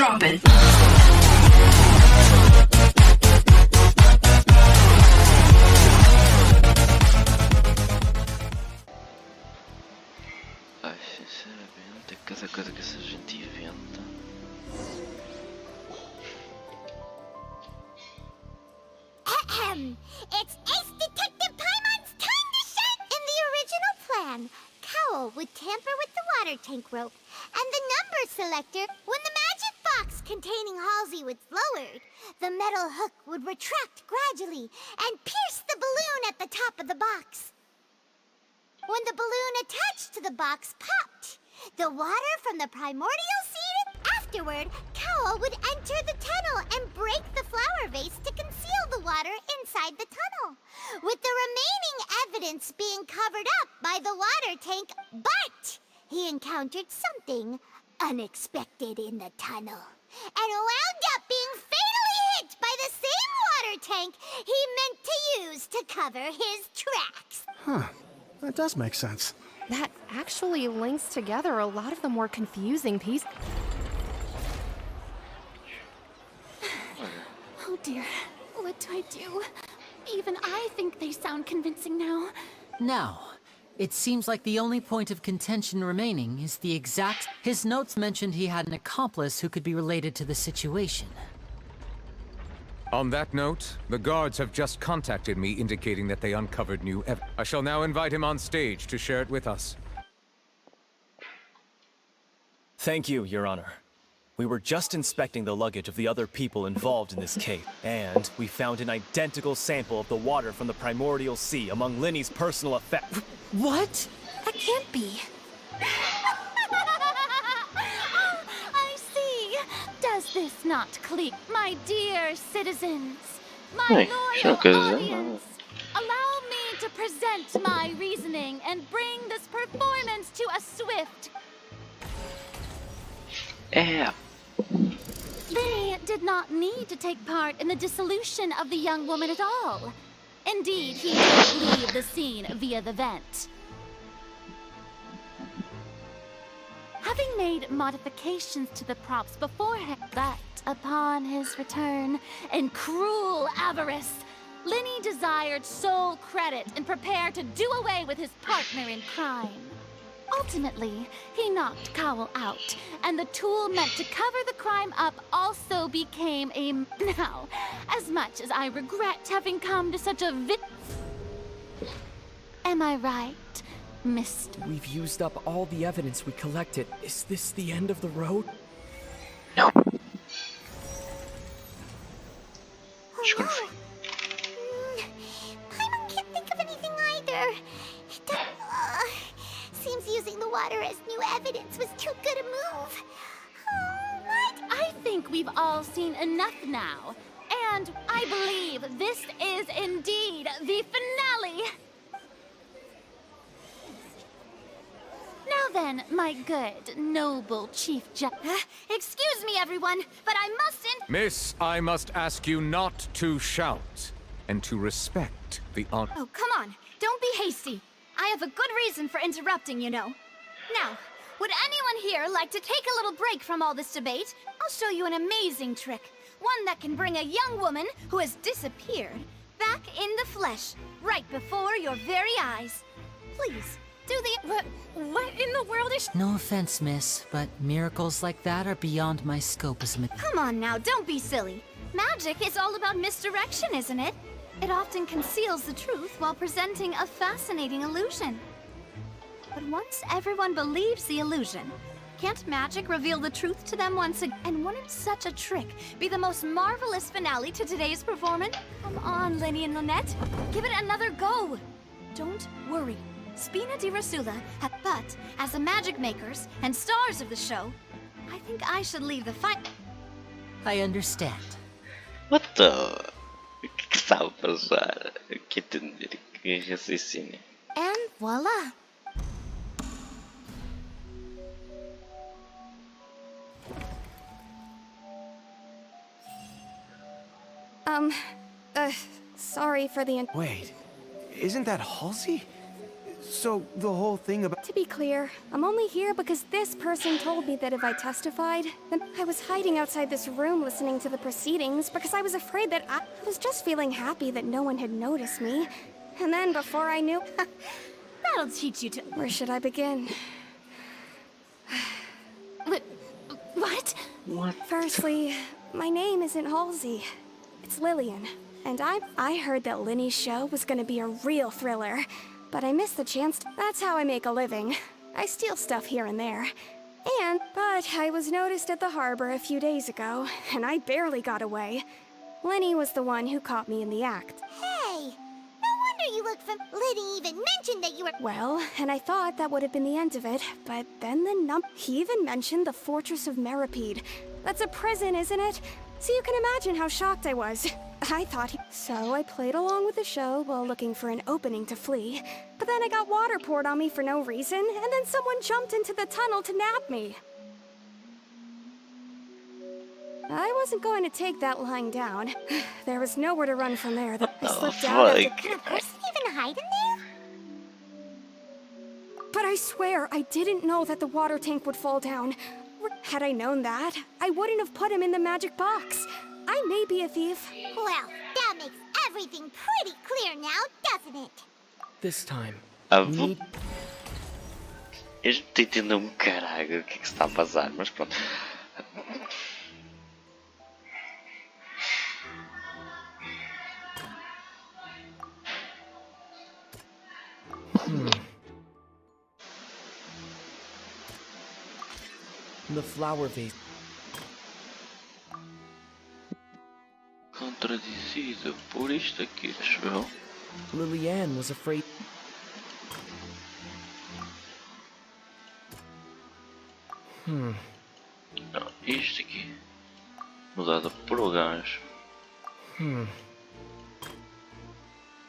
Drop it. Ai, sinceramente, cada coisa que essa gente inventa. It's Ace Detective Paimon's time to shine! In the original plan, Cowl would tamper with the water tank rope and the number selector. When the magic box containing Halsey was lowered, the metal hook would retract gradually and pierce the balloon at the top of the box. When the balloon attached to the box popped, the water from the primordial seed. Afterward, Cowl would enter the tunnel and break the flower vase to conceal the water inside the tunnel, with the remaining evidence being covered up by the water tank. But he encountered something unexpected in the tunnel and wound up being fatally hit by the same water tank he meant to use to cover his tracks. Huh. That does make sense. That actually links together a lot of the more confusing pieces. Oh dear, what do I do? Even I think they sound convincing now. Now, it seems like the only point of contention remaining is the exact... His notes mentioned he had an accomplice who could be related to the situation. On that note, the guards have just contacted me indicating that they uncovered new evidence. I shall now invite him on stage to share it with us. Thank you, Your Honor. We were just inspecting the luggage of the other people involved in this case, and we found an identical sample of the water from the primordial sea among Linny's personal effects. What? That can't be. I see. Does this not click, my dear citizens? My loyal audience? Allow me to present my reasoning and bring this performance to a swift... Linny did not need to take part in the dissolution of the young woman at all. Indeed, he did leave the scene via the vent. Having made modifications to the props beforehand, but upon his return, in cruel avarice, Linny desired sole credit and prepared to do away with his partner in crime. Ultimately, he knocked Cowl out, and the tool meant to cover the crime up also became a... Now, as much as I regret having come to such a Am I right, Mr. We've used up all the evidence we collected. Is this the end of the road? No. Paimon can't think of anything either. Seems using the water as new evidence was too good a move. What? I think we've all seen enough now. And I believe this is indeed the finale. Now then, my good, noble Chief Excuse me, everyone, but I mustn't... Miss, I must ask you not to shout, and to respect the honor. Oh, come on. Don't be hasty. I have a good reason for interrupting, you know. Now, would anyone here like to take a little break from all this debate? I'll show you an amazing trick. One that can bring a young woman who has disappeared back in the flesh, right before your very eyes. Please, do the... What in the world is... No offense, miss, but miracles like that are beyond my scope as a... Come on now, don't be silly. Magic is all about misdirection, isn't it? It often conceals the truth while presenting a fascinating illusion. But once everyone believes the illusion, can't magic reveal the truth to them once again? And wouldn't such a trick be the most marvelous finale to today's performance? Come on, Lenny and Lynette. Give it another go. Don't worry. Spina di Rasula, but as the magic makers and stars of the show, I think I should leave the fight. I understand. What the... O que estava a passar? Eu quero entender que raciocínio. And voila. Sorry for the... Wait, isn't that Halsey? So, the whole thing about... To be clear, I'm only here because this person told me that if I testified, then I was hiding outside this room listening to the proceedings because I was afraid that I was just feeling happy that no one had noticed me. And then before I knew... That'll teach you to... Where should I begin? What? Firstly, my name isn't Halsey. It's Lillian. And I heard that Linny's show was gonna be a real thriller. But I missed the chance. That's how I make a living. I steal stuff here and there. But I was noticed at the harbor a few days ago, and I barely got away. Lenny was the one who caught me in the act. Hey, no wonder you look Liddy even mentioned that you were... Well, and I thought that would have been the end of it, but then he even mentioned the Fortress of Meripede. That's a prison, isn't it? So you can imagine how shocked I was. I thought So I played along with the show while looking for an opening to flee. But then I got water poured on me for no reason, and then someone jumped into the tunnel to nab me. I wasn't going to take that lying down. There was nowhere to run from there. I slipped out after... Can a person even hide in there? But I swear, I didn't know that the water tank would fall down. Had I known that, I wouldn't have put him in the magic box. I may be a thief. Well, that makes everything pretty clear now, doesn't it? This time, Ah, we vou... need... Eu não tô entendendo um caralho o que se está a passar, mas pronto. The flower vase. Contradizido por isto aqui, acho eu. Lillian was afraid... Não, isto aqui. Mudado por o gajo.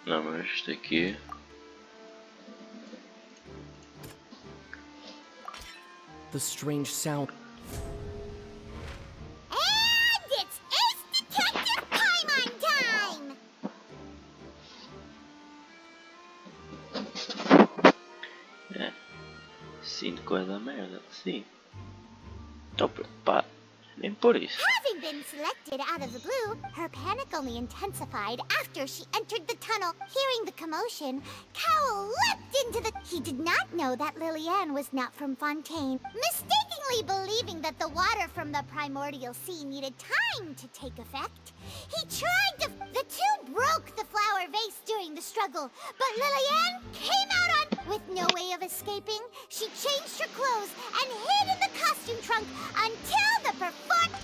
Não, mas isto aqui. The strange sound. And it's Ace Detective Paimon time! É. Sinto coisa merda, sim. Estou preocupado. Nem por isso. Having been selected out of the blue, her panic only intensified after she entered the tunnel. Hearing the commotion, Cowell leapt into the... He did not know that Lillian was not from Fontaine. Mistakenly believing that the water from the primordial sea needed time to take effect, he tried to... The two broke the flower vase during the struggle, but Lillian came out on... With no way of escaping, she changed her clothes and hid in the costume trunk until the performance...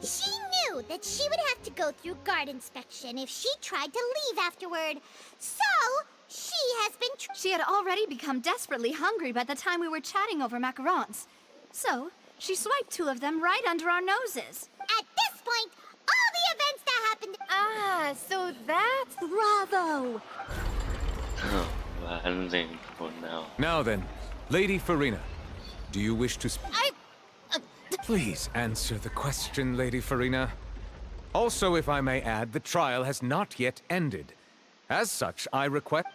She knew that she would have to go through guard inspection if she tried to leave afterward. So, she has been... She had already become desperately hungry by the time we were chatting over macarons. So, she swiped two of them right under our noses. At this point, all the events that happened... Ah, so that's... Bravo! Landing for now. Now then, Lady Farina, do you wish to Please answer the question, Lady Farina. Also, if I may add, the trial has not yet ended. As such, I request...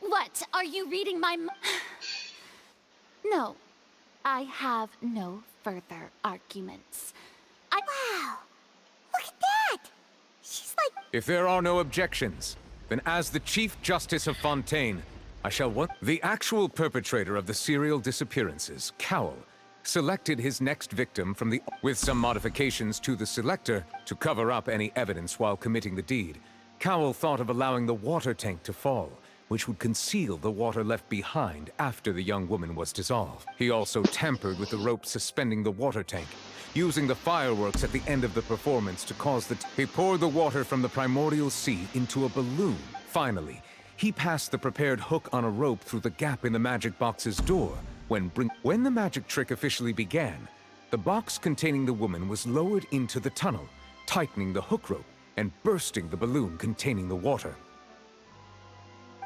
What? Are you reading my... No. I have no further arguments. Wow! Look at that! She's like... If there are no objections, then as the Chief Justice of Fontaine, I shall want... The actual perpetrator of the serial disappearances, Cowell, selected his next victim from the... With some modifications to the selector to cover up any evidence while committing the deed, Cowell thought of allowing the water tank to fall, which would conceal the water left behind after the young woman was dissolved. He also tampered with the rope suspending the water tank, using the fireworks at the end of the performance to cause the... He poured the water from the primordial sea into a balloon. Finally, he passed the prepared hook on a rope through the gap in the magic box's door. When the magic trick officially began, the box containing the woman was lowered into the tunnel, tightening the hook rope and bursting the balloon containing the water.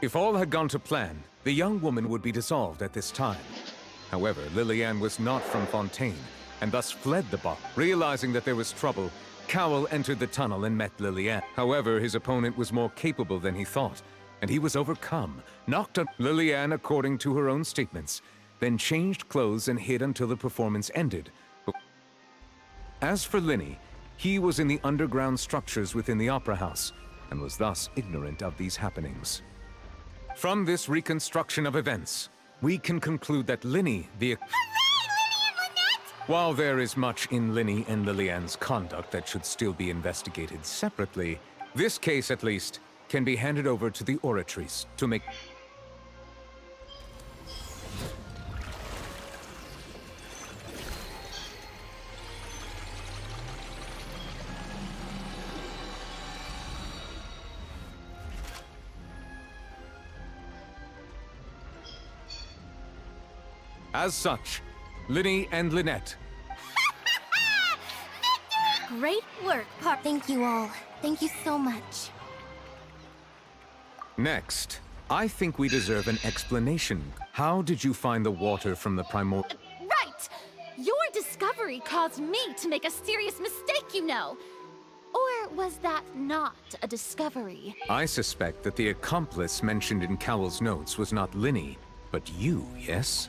If all had gone to plan, the young woman would be dissolved at this time. However, Lillian was not from Fontaine, and thus fled the bar. Realizing that there was trouble, Cowell entered the tunnel and met Lillian. However, his opponent was more capable than he thought, and he was overcome, knocked up. Lillian, according to her own statements, then changed clothes and hid until the performance ended. As for Linny, he was in the underground structures within the opera house, and was thus ignorant of these happenings. From this reconstruction of events, we can conclude that Linny, the... While there is much in Linny and Lillian's conduct that should still be investigated separately, this case, at least, can be handed over to the oratories to make... As such, Linny and Lynette. Great work, Thank you all. Thank you so much. Next, I think we deserve an explanation. How did you find the water from the primordial... Right! Your discovery caused me to make a serious mistake, you know. Or was that not a discovery? I suspect that the accomplice mentioned in Cowell's notes was not Linny, but you, yes?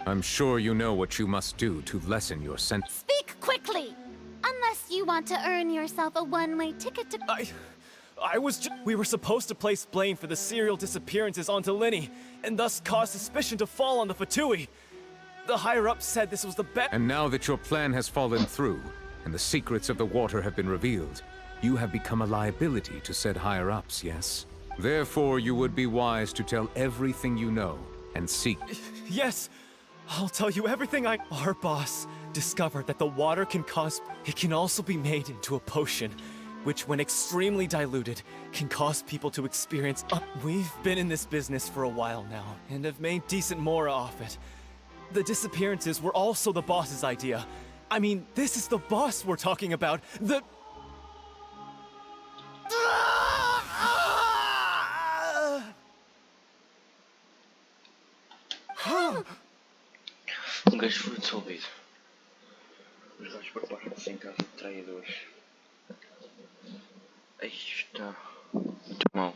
I'm sure you know what you must do to lessen your sentence. Speak quickly! Unless you want to earn yourself a one-way ticket to... We were supposed to place blame for the serial disappearances onto Linny, and thus cause suspicion to fall on the Fatui. The higher-ups said this was the best... And now that your plan has fallen through, and the secrets of the water have been revealed, you have become a liability to said higher-ups, yes? Therefore, you would be wise to tell everything you know, and seek... Yes! I'll tell you everything Our boss discovered that the water can cause... It can also be made into a potion, which when extremely diluted, can cause people to experience... We've been in this business for a while now, and have made decent mora off it. The disappearances were also the boss's idea. I mean, this is the boss we're talking about. The... gajo foi dissolvido. Os gajos preparam-se em casa de traidores. Aí está. Muito mal.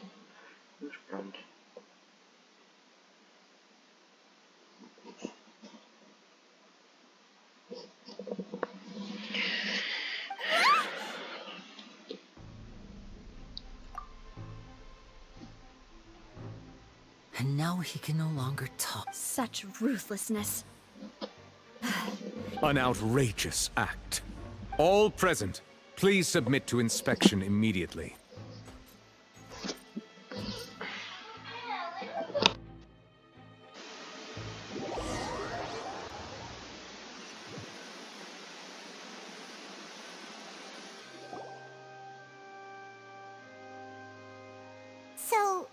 Mas pronto. And now he can no longer talk. Such ruthlessness. An outrageous act. All present, please submit to inspection immediately. So,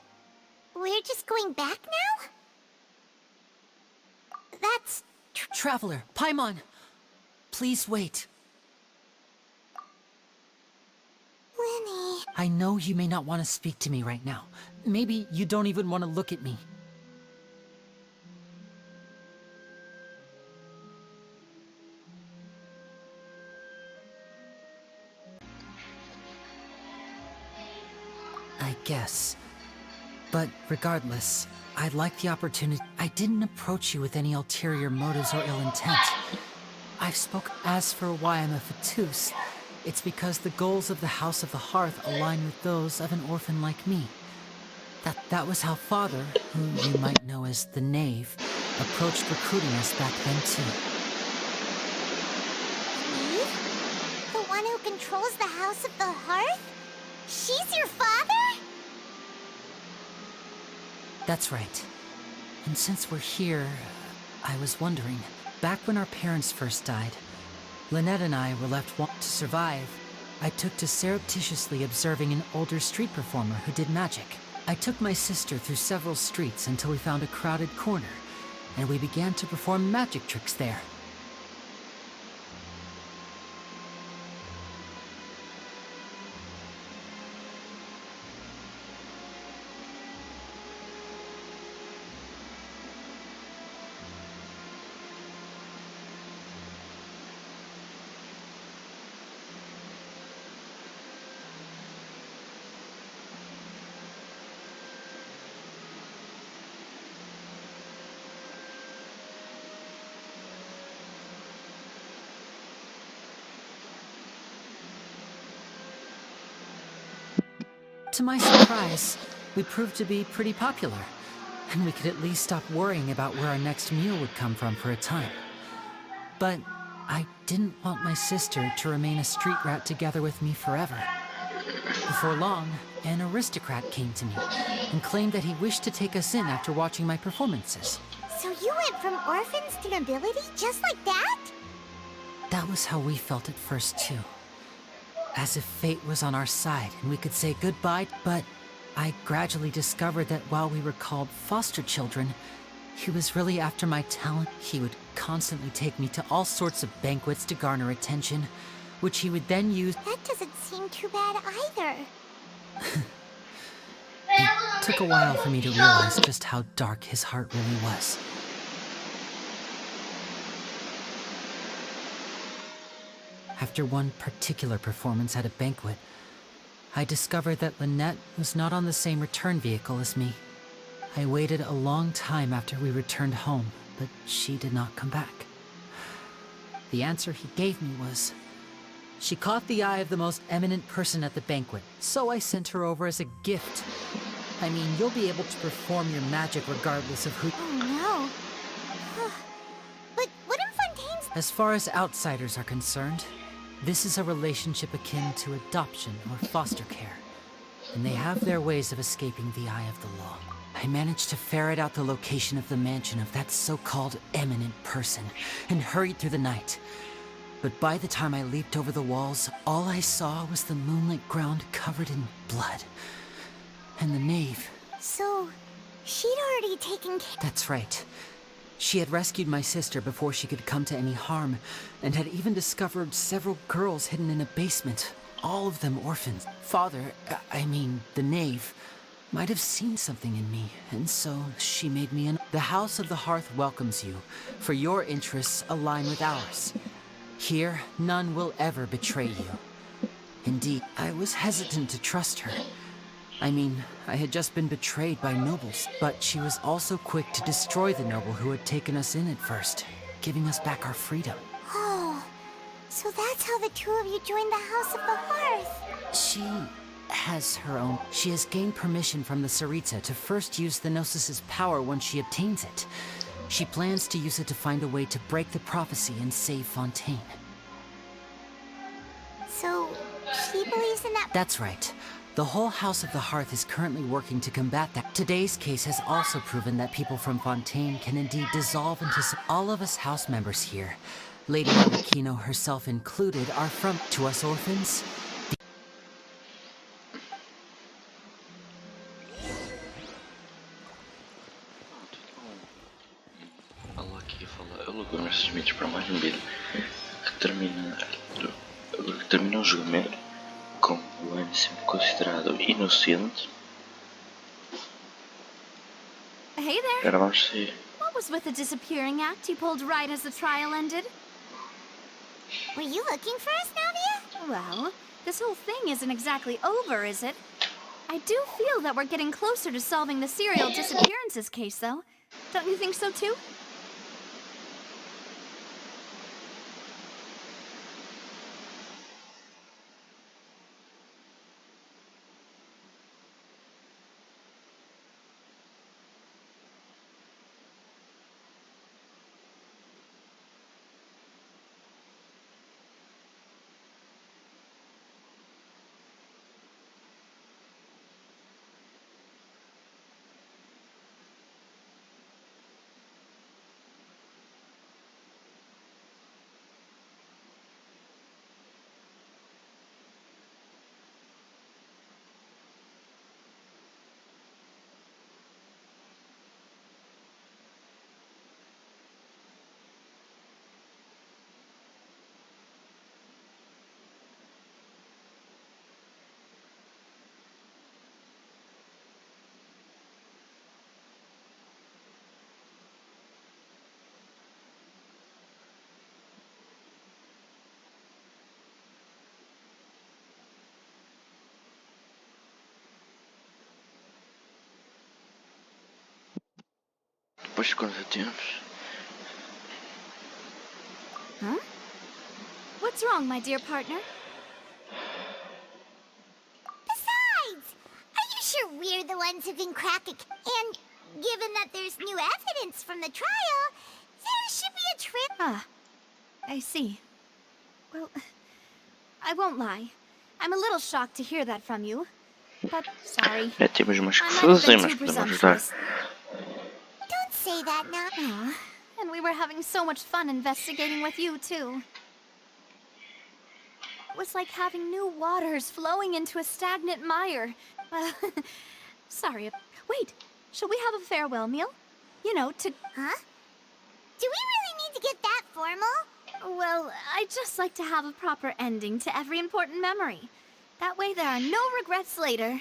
we're just going back now? That's... Traveler, Paimon! Please wait. Winnie... I know you may not want to speak to me right now. Maybe you don't even want to look at me. I guess. But regardless, I'd like the opportunity. I didn't approach you with any ulterior motives or ill intent. I've spoken. As for why I'm a Fatus, it's because the goals of the House of the Hearth align with those of an orphan like me. That was how Father, who you might know as the Knave, approached recruiting us back then too. Eve? The one who controls the House of the Hearth? She's your father? That's right. And since we're here, I was wondering, back when our parents first died, Lynette and I were left to survive. I took to surreptitiously observing an older street performer who did magic. I took my sister through several streets until we found a crowded corner, and we began to perform magic tricks there. To my surprise, we proved to be pretty popular, and we could at least stop worrying about where our next meal would come from for a time. But I didn't want my sister to remain a street rat together with me forever. Before long, an aristocrat came to me and claimed that he wished to take us in after watching my performances. So you went from orphans to nobility just like that? That was how we felt at first, too. As if fate was on our side and we could say goodbye, but I gradually discovered that while we were called foster children, he was really after my talent. He would constantly take me to all sorts of banquets to garner attention, which he would then use. That doesn't seem too bad either. It took a while for me to realize just how dark his heart really was. After one particular performance at a banquet, I discovered that Lynette was not on the same return vehicle as me. I waited a long time after we returned home, but she did not come back. The answer he gave me was, she caught the eye of the most eminent person at the banquet, so I sent her over as a gift. I mean, you'll be able to perform your magic regardless of who— Oh no. But what if Fontaine's— As far as outsiders are concerned, this is a relationship akin to adoption or foster care, and they have their ways of escaping the eye of the law. I managed to ferret out the location of the mansion of that so-called eminent person, and hurried through the night. But by the time I leaped over the walls, all I saw was the moonlit ground covered in blood. And the knave. So, she'd already taken care— That's right. She had rescued my sister before she could come to any harm, and had even discovered several girls hidden in a basement, all of them orphans. Father, the knave, might have seen something in me, and so she made me an— The House of the Hearth welcomes you, for your interests align with ours. Here, none will ever betray you. Indeed, I was hesitant to trust her. I mean, I had just been betrayed by nobles, but she was also quick to destroy the noble who had taken us in at first, giving us back our freedom. Oh, so that's how the two of you joined the House of the Hearth. She has her own— She has gained permission from the Sarita to first use the Gnosis' power when she obtains it. She plans to use it to find a way to break the prophecy and save Fontaine. So, she believes in that— That's right. The whole House of the Hearth is currently working to combat that. Today's case has also proven that people from Fontaine can indeed dissolve into— All of us house members here, Lady Arlecchino herself included, are from— To us orphans, Fala aqui, fala. Eu logo nesses vídeos para mais um vídeo que termina o julgamento com o N sempre considerado inocente. Hey there. Agora vamos ser. What was with the disappearing act you pulled right as the trial ended? Were you looking for us, Navia? Well, this whole thing isn't exactly over, is it? I do feel that we're getting closer to solving the serial disappearances case, though. Don't you think so, too? Depois de 40 anos. Huh? What's wrong, my dear partner? Besides, the ones who can crack it. And given that there's new evidence from the trial, there should be a trip. Ah, I see. Well, I won't lie. I'm a little shocked to hear that from you. But sorry. Já temos mais que I might have fazer, been mas too podemos ajudar. presumptuous. Don't say that now. Aw, and we were having so much fun investigating with you, too. It was like having new waters flowing into a stagnant mire. Sorry. Wait, should we have a farewell meal? You know, to... Huh? Do we really need to get that formal? Well, I'd just like to have a proper ending to every important memory. That way there are no regrets later.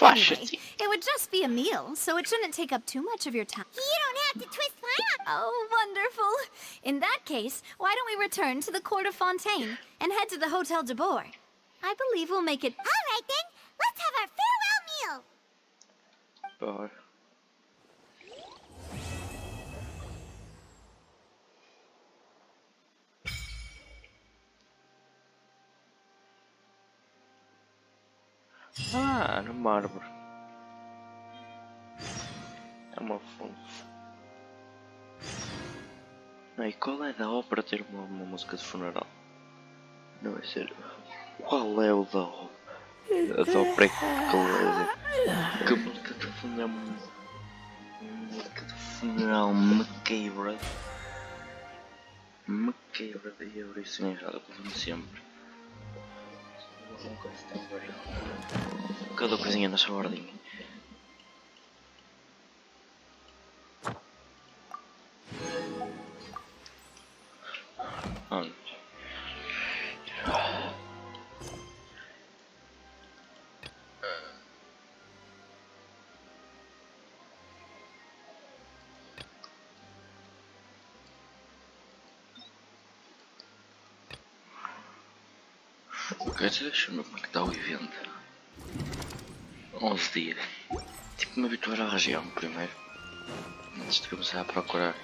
Anyway, it would just be a meal, so it shouldn't take up too much of your time. You don't have to twist my arm. Oh, wonderful. In that case, why don't we return to the court of Fontaine and head to the Hotel de Boer? I believe we'll make it... All right, then. Let's have our farewell meal. Bora. Ah, no mármore. É uma fonte. Não, e qual é da ópera ter uma música de funeral? Não vai ser. Qual é o da ópera? A da ópera que a música de funeral. Música de funeral me quebra. Me quebra daí a orição errada, como sempre. Cada coisinha na sua ordem. Onde? Ok, deixa-me ver como é que está o evento. 11 dias. Tipo, me habituar à região primeiro. Antes de começar a procurar.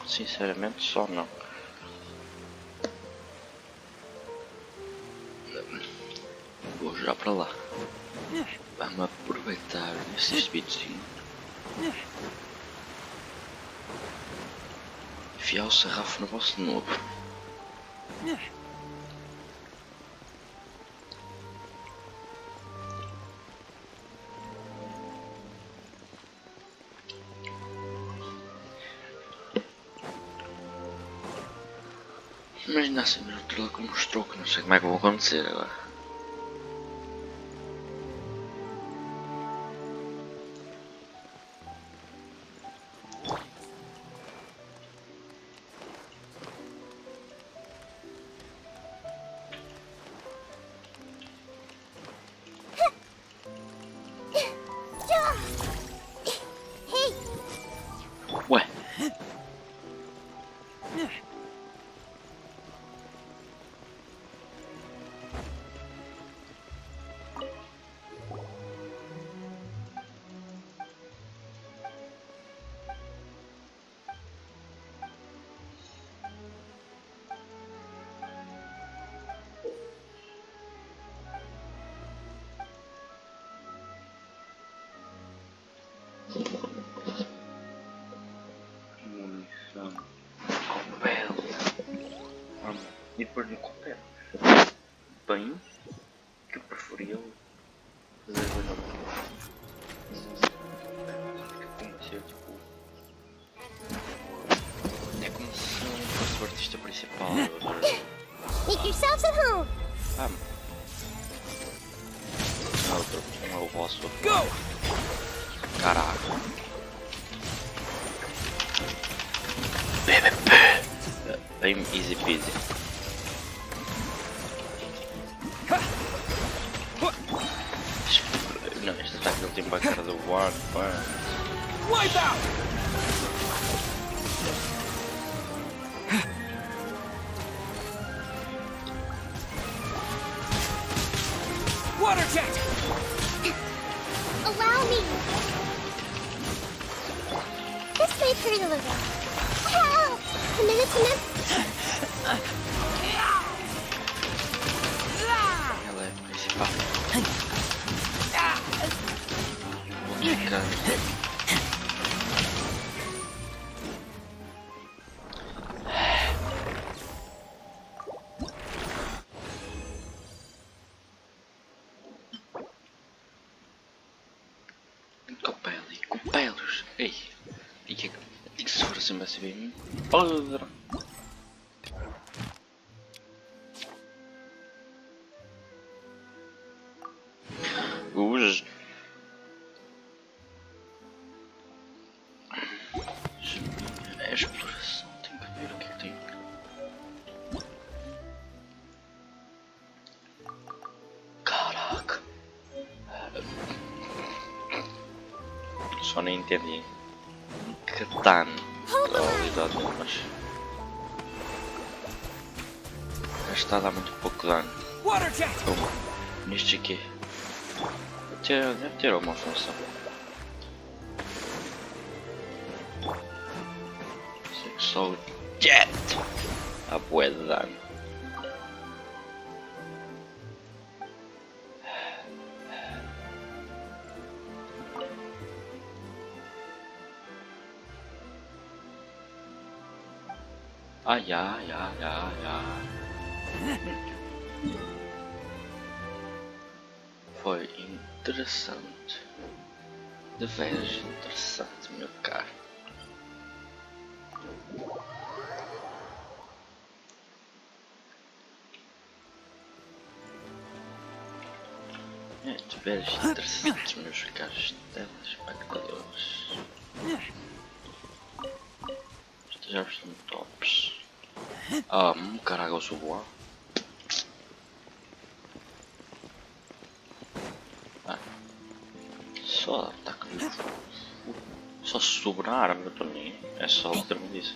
Sinceramente, só não. Vou já para lá. Vamos aproveitar esses bitozinhos. Enfiar o sarrafo no bolso de novo. Imagina assim, mas outro lado com um stroke, não sei como é que vão acontecer agora. Ué. Munição. Copel. E depois no copel. Bem, que eu preferia fazer coisa como ser tipo. É como se não fosse o artista principal. Make yourselves at home. Não é o vosso. Go! Caraca. Bem easy peasy. Não, este ataque dele tem para a cara do One. Wipe out! Water jet! Allow me. This may hurt a little. Help! A minute. Ela é a principal. Vou ficar. Copelos! Ei! E que se for assim vai ser bem podre! É exploração, tenho que ver o que é que tem. Caraca! Só nem entendi que dano da habilidade dele, mas está a dar muito pouco dano. Nisto aqui deve ter alguma função. Sei que só o jet a bué de dano. Já. Foi interessante. De veras interessante, meu caro. De veras interessante, meus caros telespectadores. Já estão tops. Caraca, eu sou boa. Só ataque de fogo. Só se sobrar arma para mim. É só literalmente isso.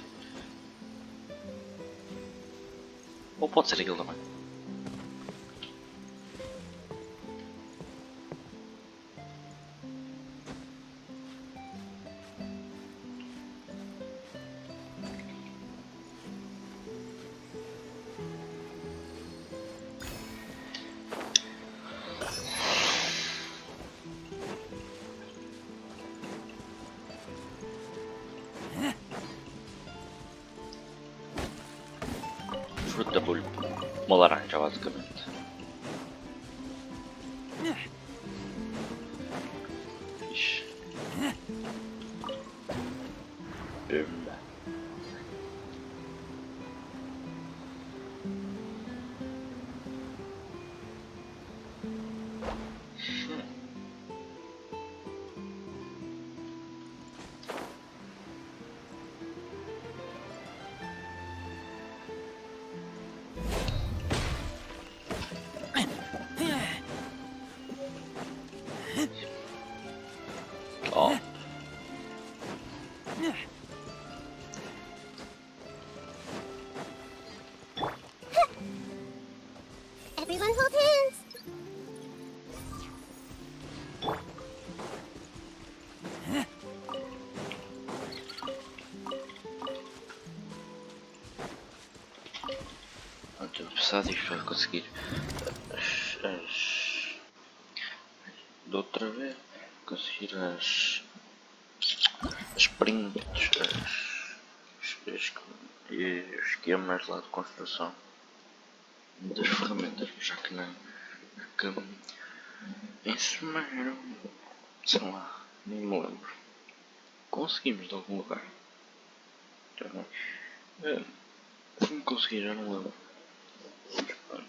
Ou pode ser aquilo também. Fruto da bolha. Uma laranja, basicamente. Ixi. Ó. Everyone hold hands. Estou a precisar disto para conseguir de outra vez conseguir as prints, os esquemas lá de construção das ferramentas, já que não que em Sumeiro, sei lá, nem me lembro, conseguimos de algum lugar, então, se me conseguir já não lembro, mas pronto,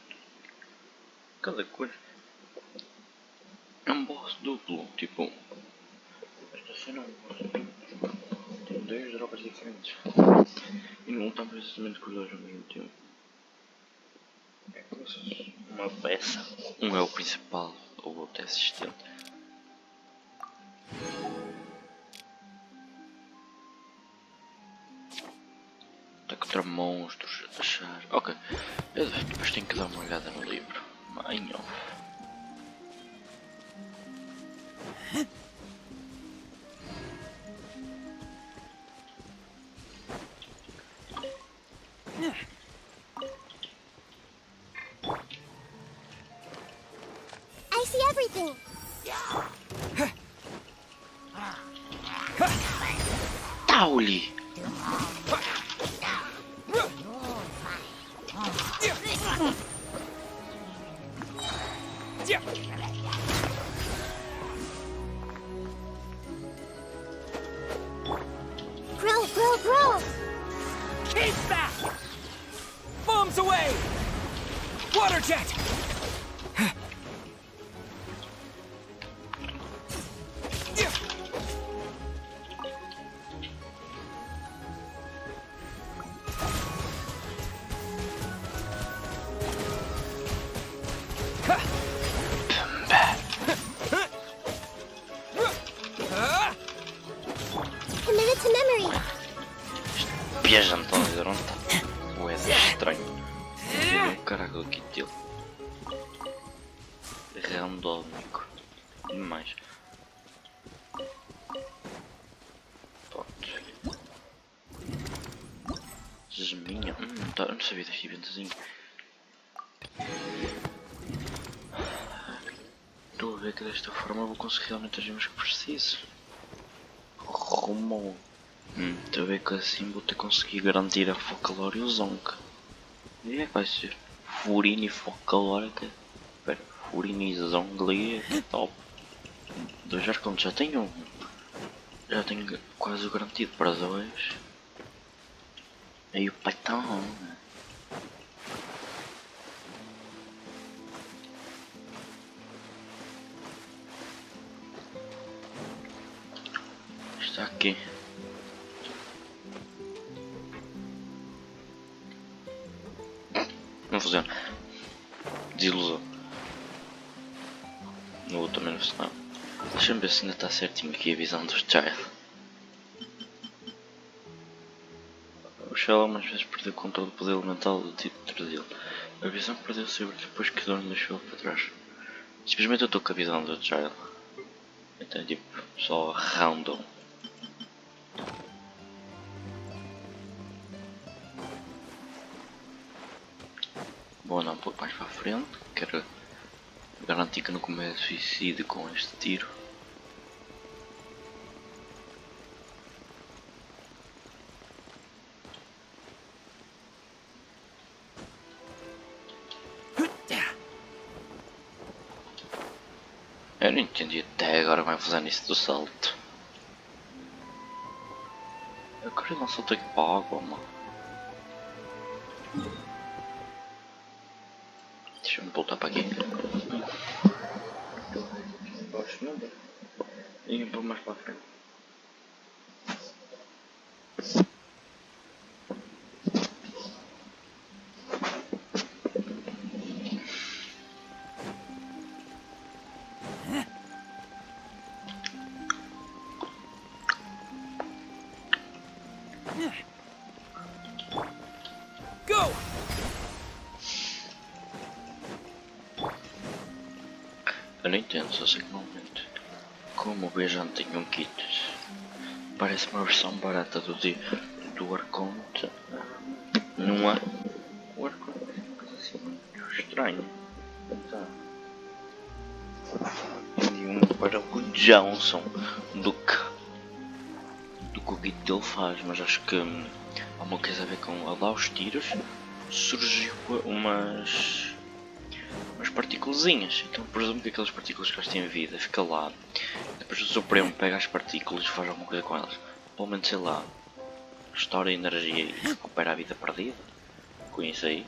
cada coisa é um boss duplo, tipo, esta cena é um boss duplo, tem dois drogas diferentes. E não está precisamente com os dois ao mesmo tempo. É como se fosse uma peça. Um é o principal, o outro é assistente. Está contra monstros, achar. Ok, eu depois tenho que dar uma olhada no livro. Em off. I see everything. Tauli! Grow. Keep back! Bombs away! Water jet! Commit it to memory. Viajando para dizer onde está. Ué, é estranho. O caralho aqui dele. Randómico. Demais. Pronto. Desminha. Tá, eu não sabia deste eventozinho. Estou a ver que desta forma eu vou conseguir realmente as gemas que preciso. Rumo. Estou a ver que assim vou ter que conseguir garantir a Focalor e o Zonk. E é que vai ser? Furino e Focalor é que... Espera, Furino e Zongli é que é top. Dois arcontos, já tenho um. Já tenho quase o garantido para dois. Aí o pai tá on. Está aqui. Não funciona. Desilusão. No outro também não funciona. Deixa-me ver se ainda está certinho aqui a visão dos Child. O Shell algumas vezes perdeu o controle do poder elemental do título dele. A visão perdeu-se depois que Dorn deixou para trás. Simplesmente eu estou com a visão do Child. Então é tipo só random. Vou andar um pouco mais para a frente, quero garantir que não comece suicídio com este tiro. Eu não entendi até agora como é fazer isso do salto. Eu queria não saltar aqui para a água, mano. Deixa-me voltar para aqui. Acho não dá. E vou mais para a frente. Go! Eu não entendo, só sei que normalmente como o viajante tem um kit, parece uma versão barata do Arconte. Não é? O Arconte é uma coisa assim muito estranha. Vendi um para o Johnson do que o kit dele faz, mas acho que há uma coisa a ver com lá os tiros, surgiu umas partículazinhas, então presumo que aquelas partículas que elas têm vida fica lá, depois o Supremo pega as partículas e faz alguma coisa com elas, pelo menos sei lá, restaura a energia e recupera a vida perdida, com isso aí.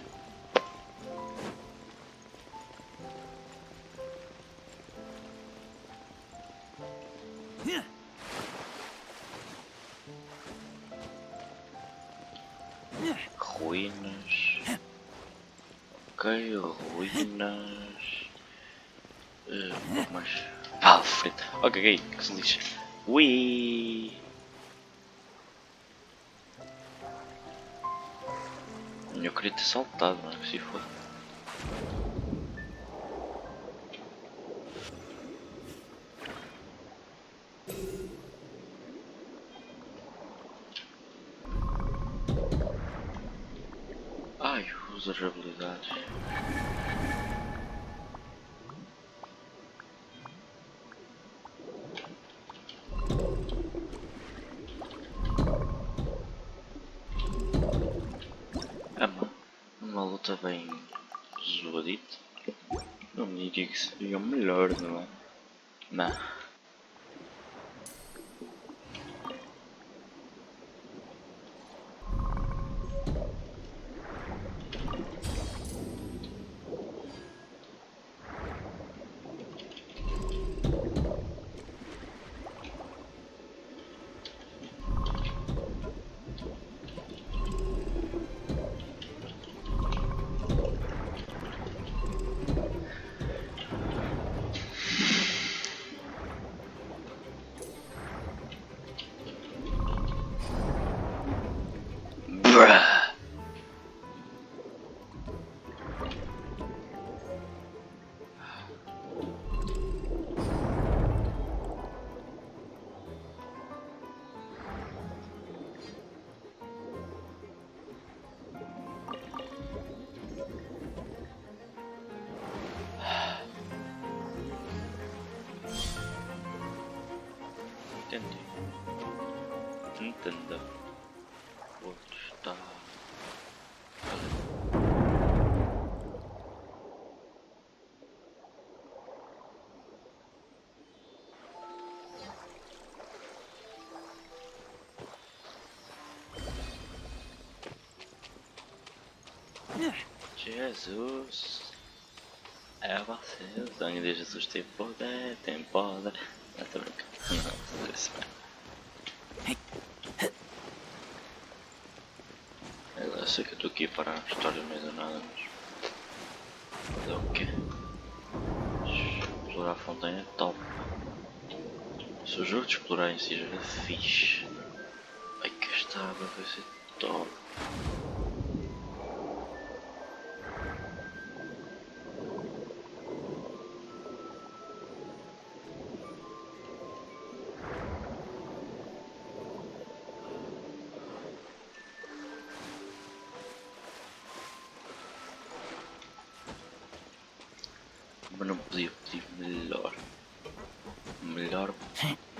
Ok, ruínas. Um pouco mais. Vale, frita. Ok, que se lixa. Ui! Eu queria ter saltado, mas se foi. Ai, usa as habilidades. Uma luta bem zoadita. Não me diria que seria o melhor, não é? Não. Bruh. Entendi. Entenda. Outro está. Jesus. É você, o sangue de Jesus tem poder, tem poder. Não, tô brincando. Não, isso eu sei que eu tô aqui para a história no meio do nada, mas é o quê? Explorar a fontanha é top. Se o jogo de explorar em si já era fixe. Ai que esta água vai ser top. Mas não podia pedir melhor. Melhor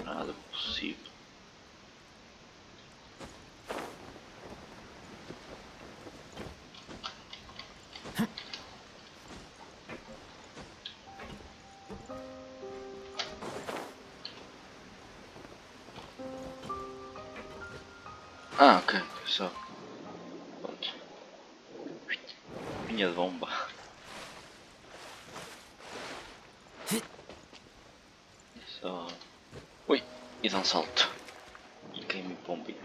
nada possível. Ah, ok, só. Pronto. Vinha de bomba. Só. Ui, e dá um salto. E queimei bombinha.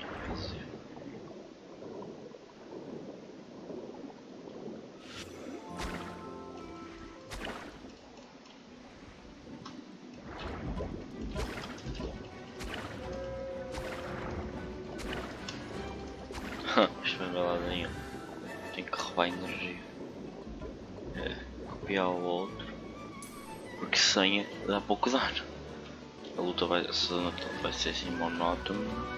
Isto vai lá nenhum. Tenho que roubar energia. É, copiar o outro. Porque sem dá pouco dano. A luta vai ser assim monótona.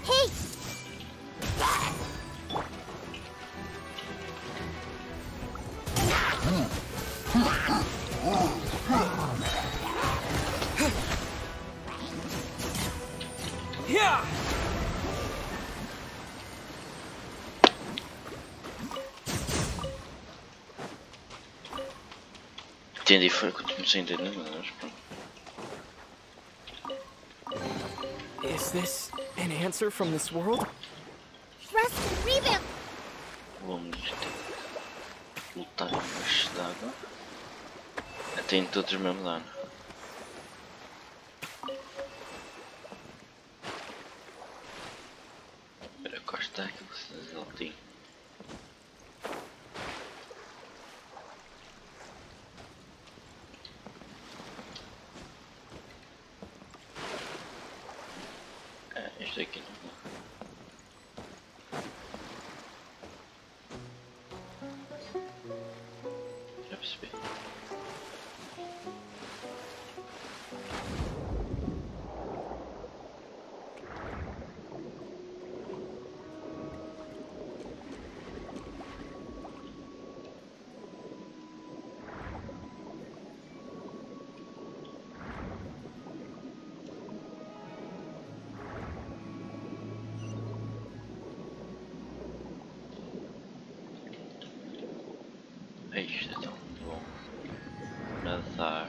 Hey! Entendi, foi que eu comecei a entender, mas pronto. Is this an answer from this world? Trust and reboot! Vamos lutar embaixo d'água. Tem todos o mesmo dano. Espera, Costa, aquilo que ele tem. Este aqui não dá. Já percebi. Isto é tão bom. Nadar.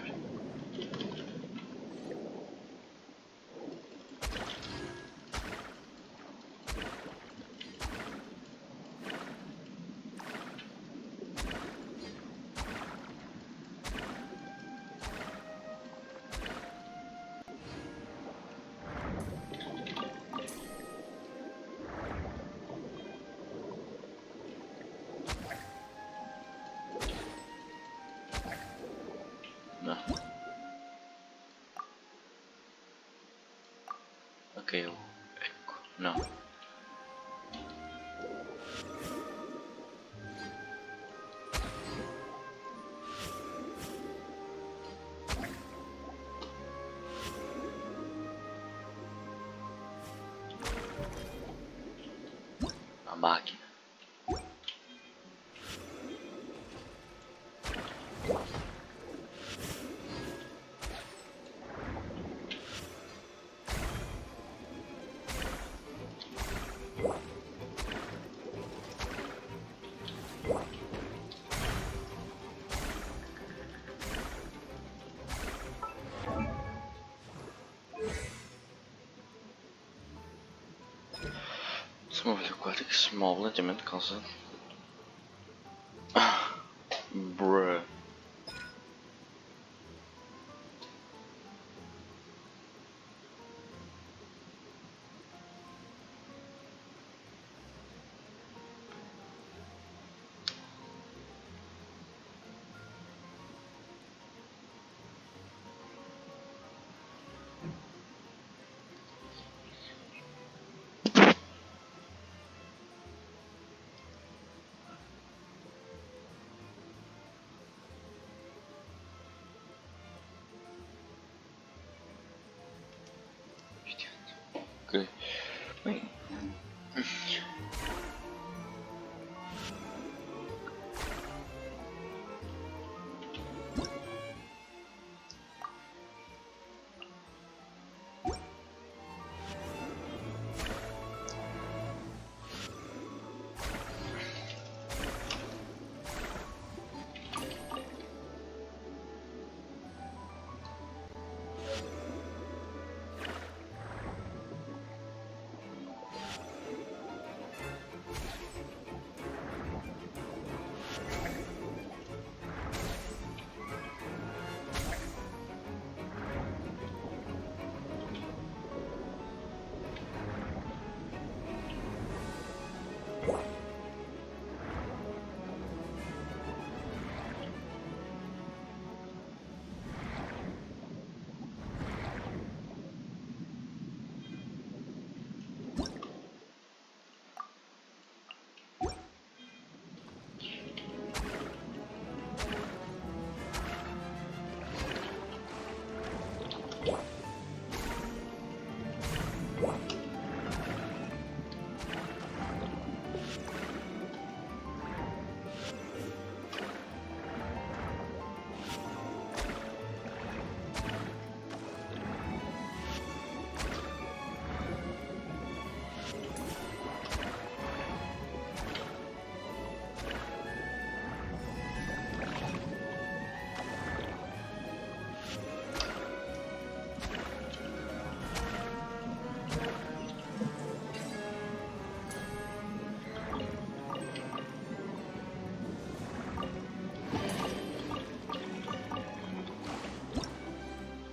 Não. Ok, o eco. Não. A máquina. Se uma móvel aquático se move lentamente causando. Bruh.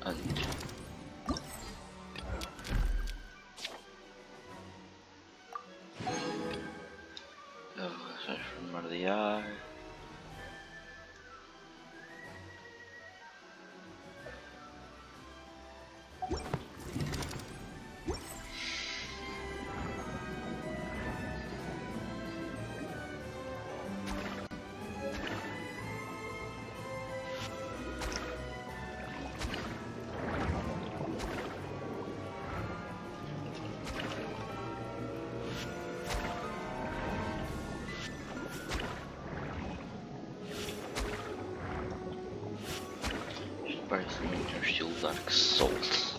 antes. Vamos bombardear. Parece muito um estilo Dark Souls.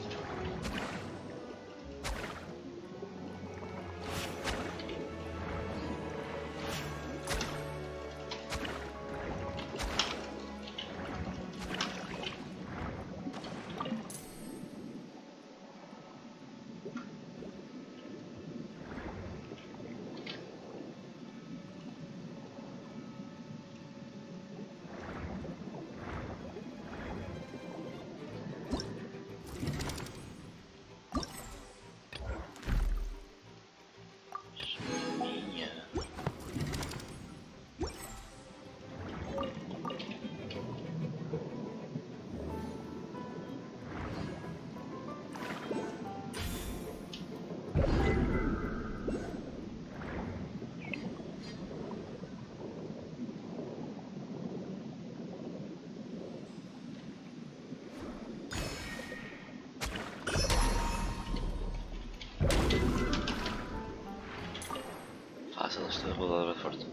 Fácil esta rodada forte.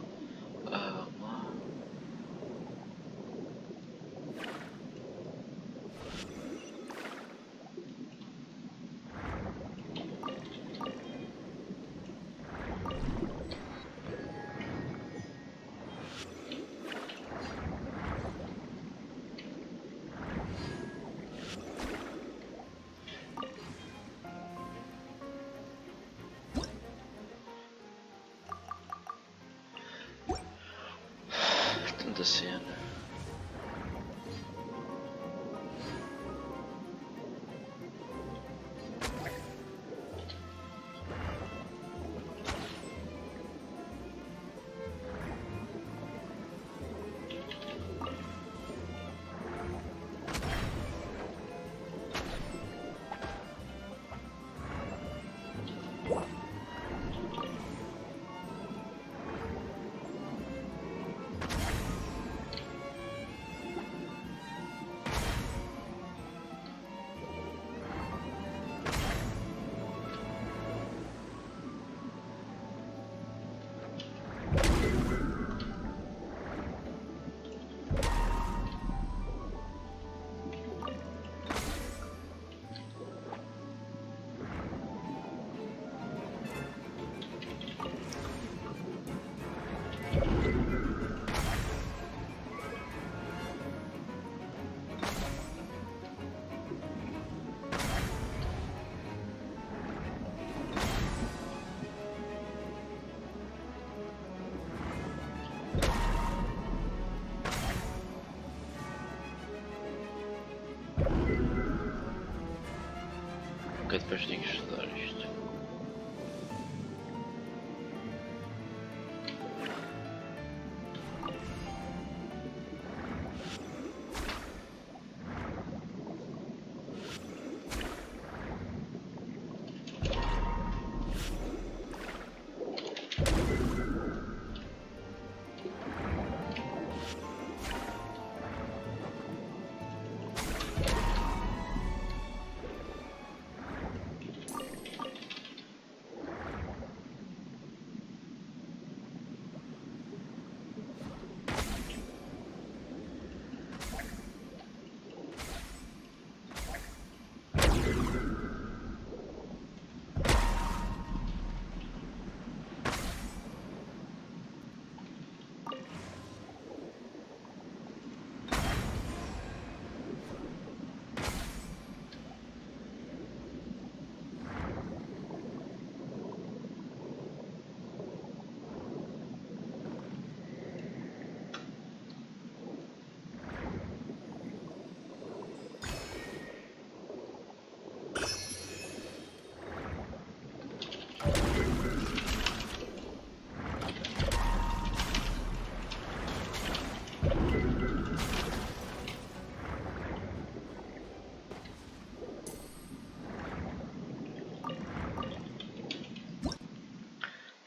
Tanta cena. Ok, depois tenho que estudar isto.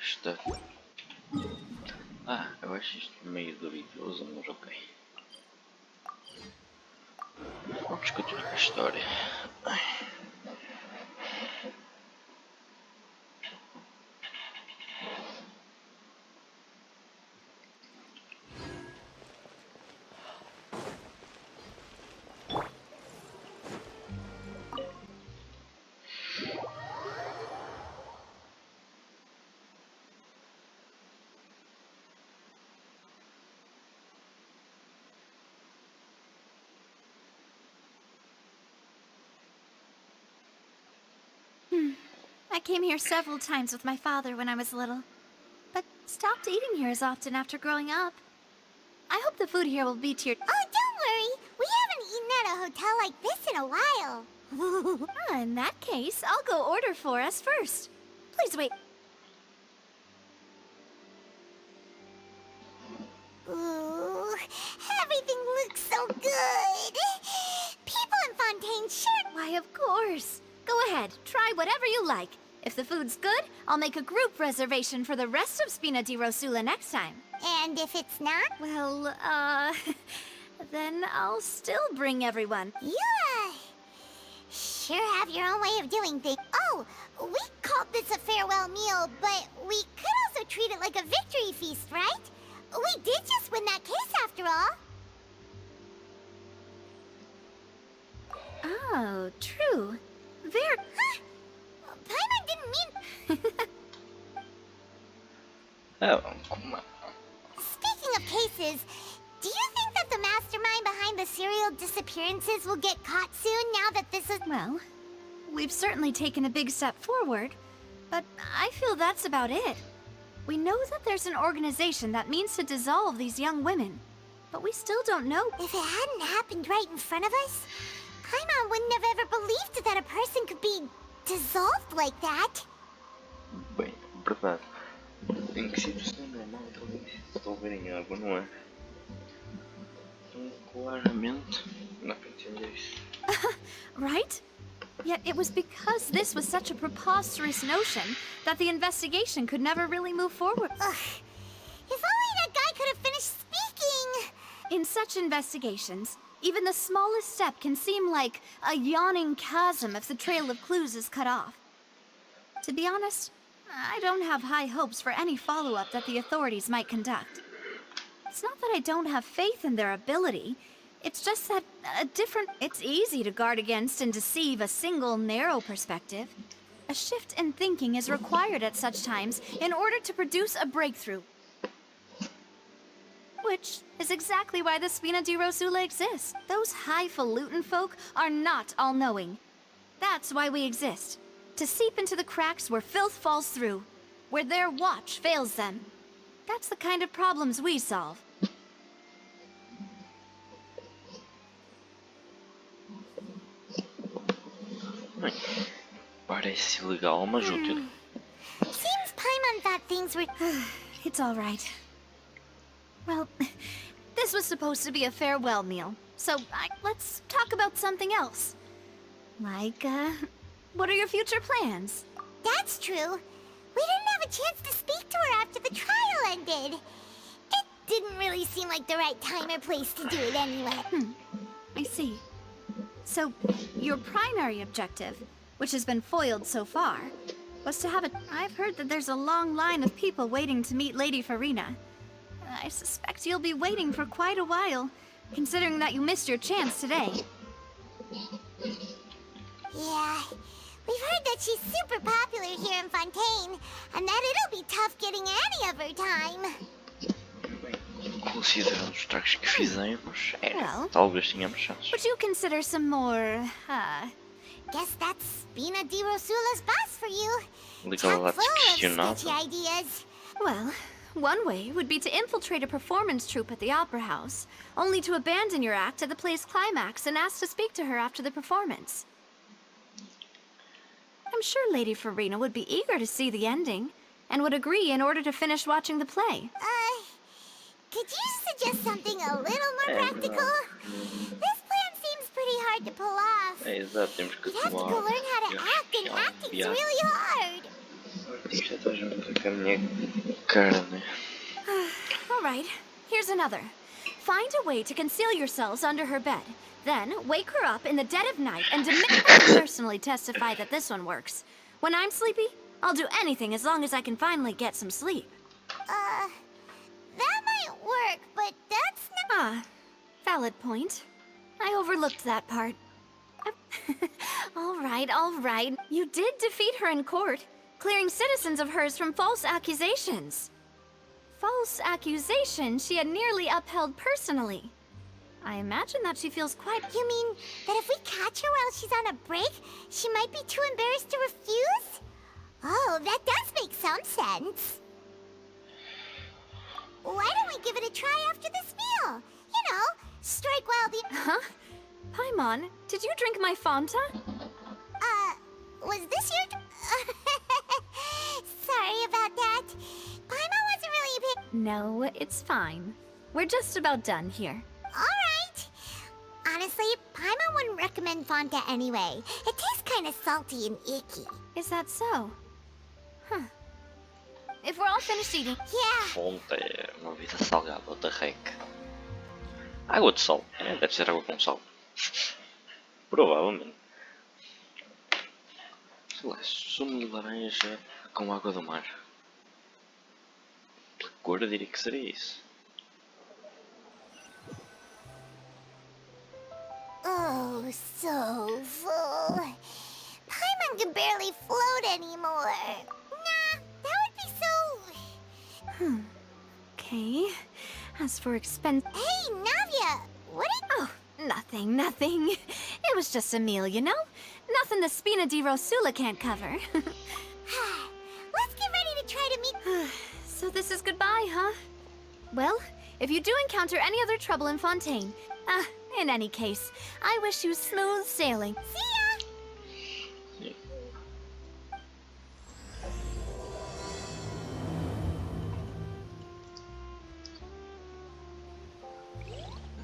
Está. Ah, eu acho isto meio duvidoso, mas ok. Vamos continuar a história. I came here several times with my father when I was little, but stopped eating here as often after growing up. I hope the food here will be to your— Oh, don't worry. We haven't eaten at a hotel like this in a while. In that case, I'll go order for us first. Please wait. Ooh, everything looks so good. People in Fontaine sure... Why, of course. Go ahead, try whatever you like. If the food's good, I'll make a group reservation for the rest of Spina di Rosula next time. And if it's not? Well, then I'll still bring everyone. You, sure have your own way of doing things. Oh, we called this a farewell meal, but we could also treat it like a victory feast, right? We did just win that case after all. Oh, true. Very— Huh? Paimon didn't mean... Oh, come on. Speaking of cases, do you think that the mastermind behind the serial disappearances will get caught soon now that this is... Well, we've certainly taken a big step forward, but I feel that's about it. We know that there's an organization that means to dissolve these young women, but we still don't know. If it hadn't happened right in front of us, Paimon wouldn't have ever believed that a person could be dissolved like that. Bem, verdade. Em que situação normal alguém se dissolver em água, não é? Então, claramente, não dá para entender isso. Right? Yet it was because this was such a preposterous notion that the investigation could never really move forward. Ugh. If only that guy could have finished speaking! In such investigations, even the smallest step can seem like a yawning chasm if the trail of clues is cut off. To be honest, I don't have high hopes for any follow-up that the authorities might conduct. It's not that I don't have faith in their ability. It's just that it's easy to guard against and deceive a single narrow perspective. A shift in thinking is required at such times in order to produce a breakthrough. Which is exactly why the Spina di Rosula exists. Those highfalutin folk are not all-knowing. That's why we exist. To seep into the cracks where filth falls through, where their watch fails them. That's the kind of problems we solve. Bem, parece legal, mas útil. Seems Paimon thought things were... It's all right. Well, this was supposed to be a farewell meal, so let's talk about something else. Like, what are your future plans? That's true. We didn't have a chance to speak to her after the trial ended. It didn't really seem like the right time or place to do it anyway. I see. So, your primary objective, which has been foiled so far, was to have a... I've heard that there's a long line of people waiting to meet Lady Farina. I suspect you'll be waiting for quite a while, considering that you missed your chance today. Yeah, we've heard that she's super popular here in Fontaine, and that it'll be tough getting any of her time. Bem, considerando os trajes que fizemos, Well, talvez tenhamos chances. would you consider some more, Guess that's Spina di Rosula's boss for you. Legal Chock full of questionável. sketchy ideas. Well, one way would be to infiltrate a performance troupe at the Opera House, only to abandon your act at the play's climax and ask to speak to her after the performance. I'm sure Lady Farina would be eager to see the ending, and would agree in order to finish watching the play. Could you suggest something a little more practical? This plan seems pretty hard to pull off. É exato, temos que You'd have to atuar. go learn how to act, and acting's really hard. Isto é tão junto com a minha carne. Alright, here's another. Find a way to conceal yourselves under her bed. Then, wake her up in the dead of night and demand I can personally testify that this one works. When I'm sleepy, I'll do anything as long as I can finally get some sleep. That might work, but that's not. Ah, valid point. I overlooked that part. Alright. You did defeat her in court, clearing citizens of hers from false accusations. False accusations she had nearly upheld personally. I imagine that she feels quite... You mean that if we catch her while she's on a break, she might be too embarrassed to refuse? Oh, that does make some sense. Why don't we give it a try after this meal? You know, strike while the... Huh? Paimon, did you drink my Fanta? Was this your... Sorry about that. Paimon wasn't really a bit... No, it's fine. We're just about done here. Alright. Honestly, Paimon wouldn't recommend Fanta anyway. It tastes kind of salty and icky. Is that so? Huh. If we're all finished eating... Yeah. Fonte é uma bebida salgada, what the heck? Água de sal. É, deve ser água com sal. Provavelmente. Sei lá, sumo de laranja com água do mar. Pela cor eu diria que seria isso. Oh, so full. Paimon can barely float anymore. Nah, that would be so... Okay. As for expense... Hey, Navia! What are... Oh, nothing. It was just a meal, you know? Nothing the Spina di Rosula can't cover. Let's get ready to try to meet... So this is goodbye, huh? Well, if you do encounter any other trouble in Fontaine, in any case, I wish you smooth sailing. See ya! Sim.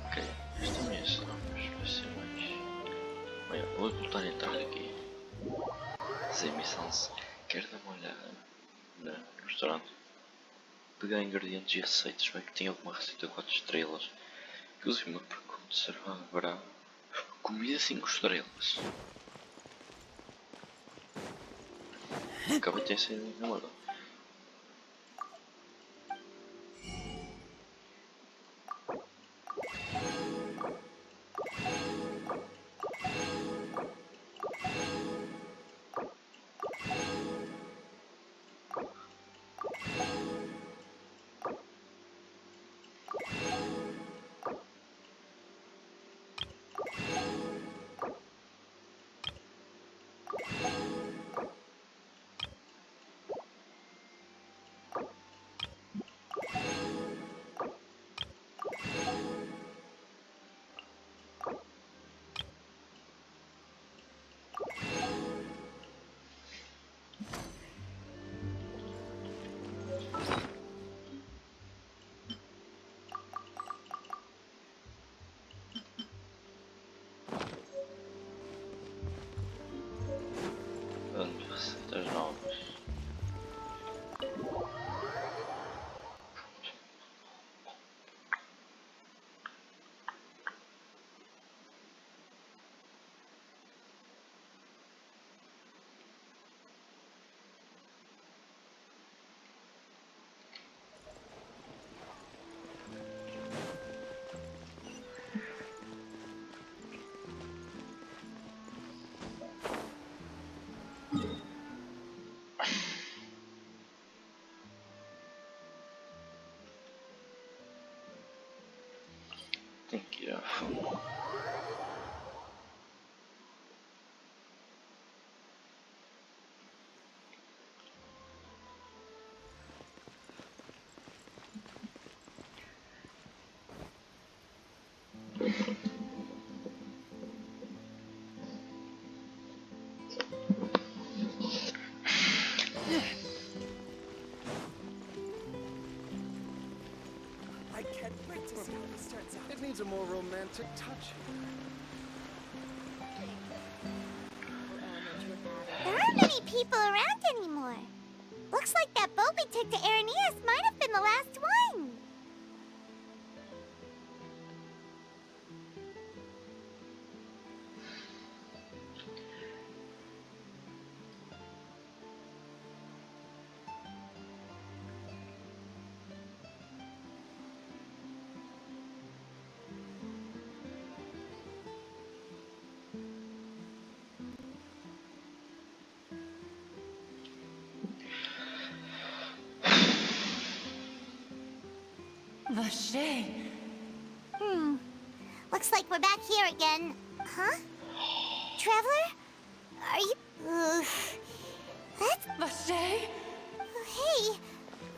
Ok, esta é a missão, mas vai ser mais... Olha, vou voltar a entrar aqui. Fazer a missão. Quero dar uma olhada no restaurante. Pegar ingredientes e receitas, vai que tem alguma receita 4 estrelas. Inclusive uma pergunta, será que haverá comida 5 estrelas? Acabei de ter saído na hora. Receitas novas. Tem que ir a fundo. I can't wait to see how this turns out. It needs a more romantic touch. There aren't many people around anymore. Looks like that boat we took to Araneas might have been the last one. Vache. Looks like we're back here again. Huh? Traveler? Are you... That's... Vache? Hey,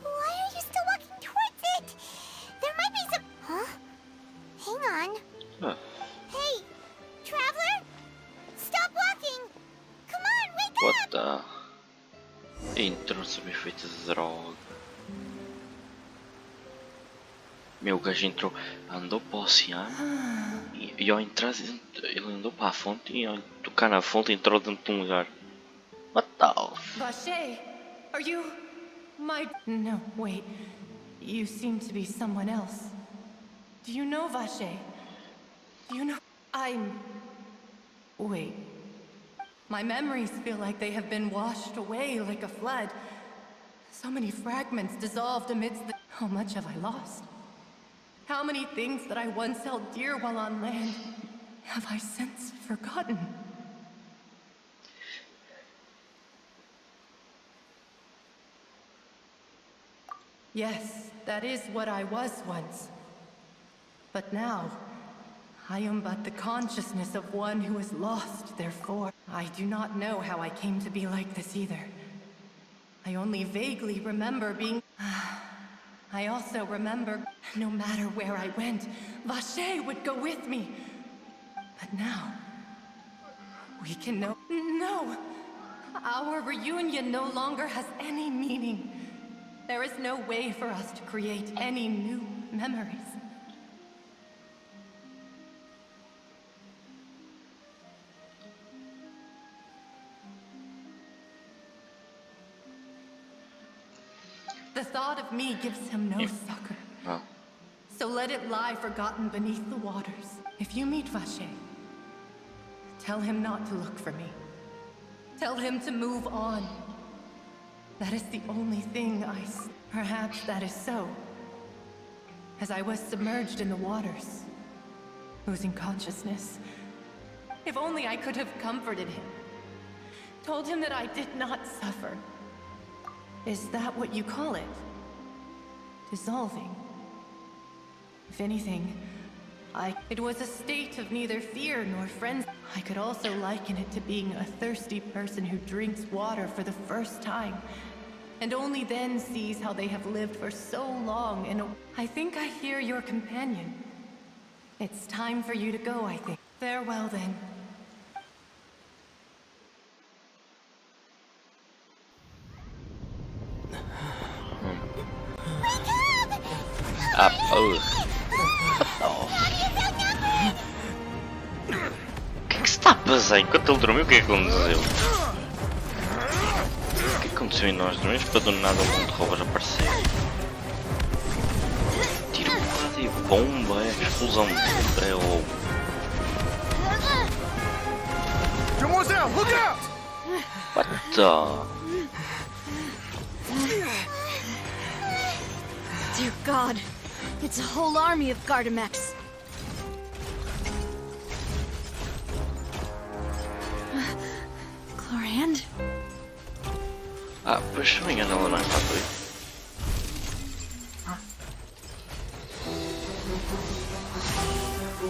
why are you still walking towards it? There might be some... Huh? Hang on. Huh. Hey, Traveler? Stop walking! Come on, wake What up! the... Intro sobre efeito de droga. Meu, o gajo entrou, andou para o oceano e ao entrar dentro, ele andou para a fonte e ao tocar na fonte entrou dentro de um lugar. What the f... Vache, are you... my... No, wait. You seem to be someone else. Do you know Vache? Do you know... I'm... Wait. My memories feel like they have been washed away like a flood. So many fragments dissolved amidst the... How much have I lost? How many things that I once held dear while on land have I since forgotten? Yes, that is what I was once. But now, I am but the consciousness of one who is lost, therefore. I do not know how I came to be like this either. I only vaguely remember being... I also remember, no matter where I went, Vache would go with me. But now, we can know... No! Our reunion no longer has any meaning. There is no way for us to create any new memories. The thought of me gives him no succor. Oh. So let it lie forgotten beneath the waters. If you meet Vache, tell him not to look for me. Tell him to move on. That is the only thing Perhaps that is so. As I was submerged in the waters, losing consciousness. If only I could have comforted him. Told him that I did not suffer. Is that what you call it? Dissolving? If anything, it was a state of neither fear nor frenzy. I could also liken it to being a thirsty person who drinks water for the first time, and only then sees how they have lived for so long in a... I think I hear your companion. It's time for you to go, I think. Farewell, then. Ah, porra. O que é que se está a passar? Enquanto ele dormiu, o que é que aconteceu? O que aconteceu em nós dormimos para do nada o mundo de roubas aparecer? Tiro porrada e bomba, é explosão de tudo, é o... What the... Dear God, it's a whole army of Gardamex. Chlorand? Ah, pois se não me engano ela não é para aí.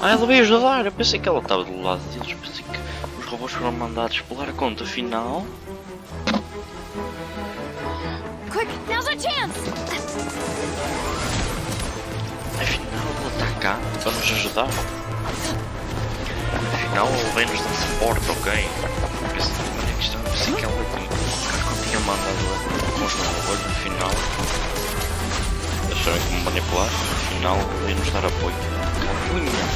Ah, ela veio ajudar, eu pensei que ela estava do lado deles, pensei que os robôs foram mandados pular a conta final. Quick, now's our chance! Afinal ela está cá para nos ajudar. Afinal ele vem-nos dar suporte, ok? Pensei que ela tinha mandado uns robôs no final. Eles sabem como manipular, no final ele vem-nos dar apoio. Carunha!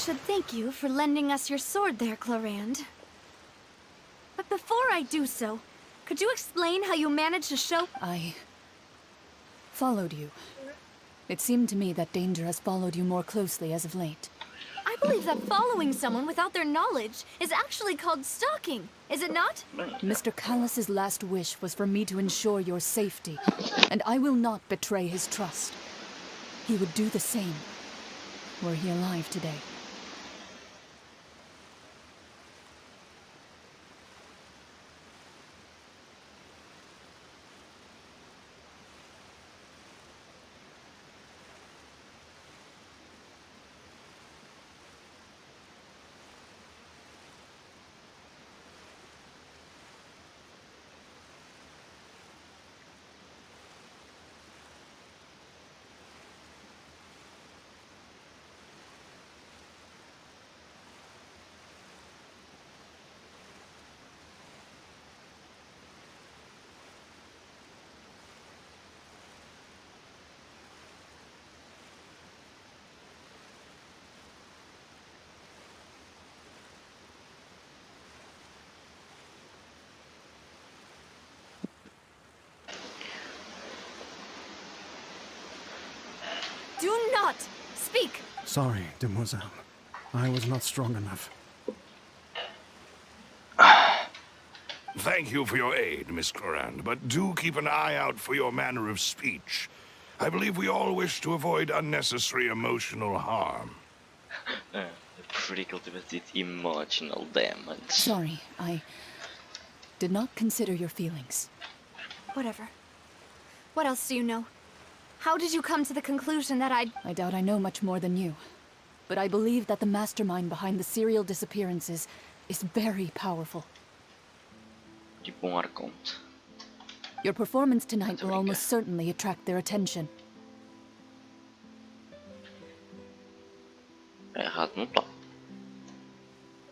should thank you for lending us your sword there, Clarand. But before I do so, could you explain how you managed to show— I followed you. It seemed to me that danger has followed you more closely as of late. I believe that following someone without their knowledge is actually called stalking, is it not? Mr. Callus's last wish was for me to ensure your safety, and I will not betray his trust. He would do the same, were he alive today. Do not speak! Sorry, demoiselle. I was not strong enough. Thank you for your aid, Miss Clarand, but do keep an eye out for your manner of speech. I believe we all wish to avoid unnecessary emotional harm. Frequently emotional damage. Sorry, I did not consider your feelings. Whatever. What else do you know? How did you come to the conclusion that I doubt I know much more than you. But I believe that the mastermind behind the serial disappearances is very powerful. Tipo arconte. Your performance tonight will almost certainly attract their attention. Errado não tá.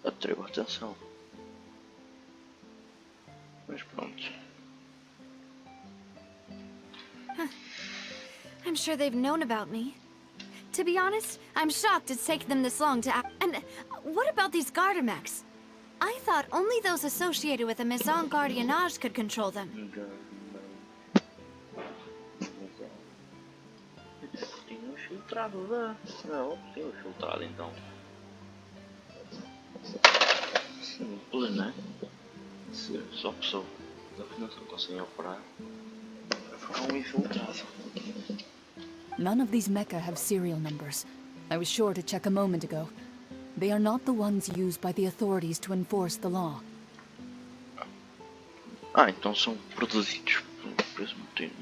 Atraiu atenção. Mas pronto. I'm sure they've known about me. To be honest, I'm shocked it's taken them this long to act. And what about these Gardamex? I thought only those associated with the Maison Gardiennage could control them. Tem um infiltrado lá. Não, tem um infiltrado então. Simples, né? Se só a pessoa da finança conseguem operar, vai ficar um infiltrado. None of these mecha have serial numbers. I was sure to check a moment ago. They are not the ones used by the authorities to enforce the law. Ah, então são produzidos por esse motivo.